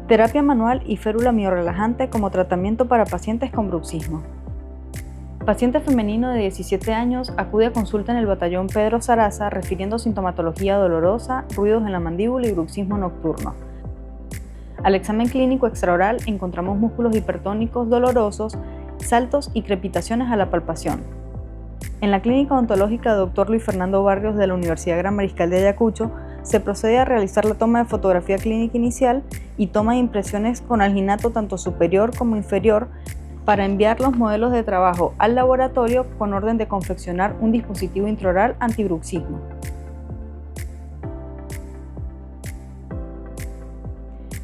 Terapia manual y férula miorrelajante como tratamiento para pacientes con bruxismo. Paciente femenino de 17 años acude a consulta en el batallón Pedro Zaraza refiriendo sintomatología dolorosa, ruidos en la mandíbula y bruxismo nocturno. Al examen clínico extraoral encontramos músculos hipertónicos dolorosos, saltos y crepitaciones a la palpación. En la clínica odontológica Dr. Luis Fernando Barrios de la Universidad Gran Mariscal de Ayacucho se procede a realizar la toma de fotografía clínica inicial y toma de impresiones con alginato tanto superior como inferior para enviar los modelos de trabajo al laboratorio con orden de confeccionar un dispositivo intraoral antibruxismo.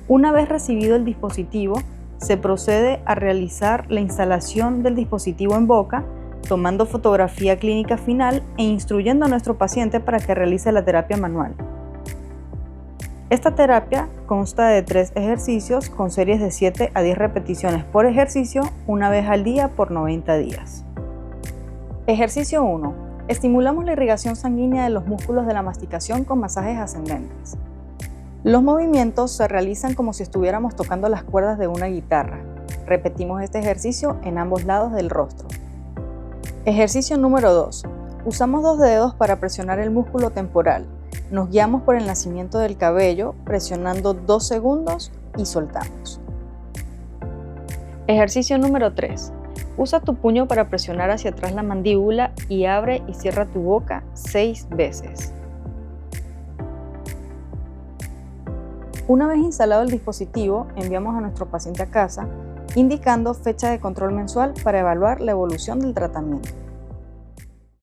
Una vez recibido el dispositivo, se procede a realizar la instalación del dispositivo en boca, tomando fotografía clínica final e instruyendo a nuestro paciente para que realice la terapia manual. Esta terapia consta de 3 ejercicios con series de 7 a 10 repeticiones por ejercicio, una vez al día por 90 días. Ejercicio 1. Estimulamos la irrigación sanguínea de los músculos de la masticación con masajes ascendentes. Los movimientos se realizan como si estuviéramos tocando las cuerdas de una guitarra. Repetimos este ejercicio en ambos lados del rostro. Ejercicio número 2. Usamos 2 dedos para presionar el músculo temporal. Nos guiamos por el nacimiento del cabello, presionando 2 segundos y soltamos. Ejercicio número 3. Usa tu puño para presionar hacia atrás la mandíbula y abre y cierra tu boca 6 veces. Una vez instalado el dispositivo, enviamos a nuestro paciente a casa, indicando fecha de control mensual para evaluar la evolución del tratamiento.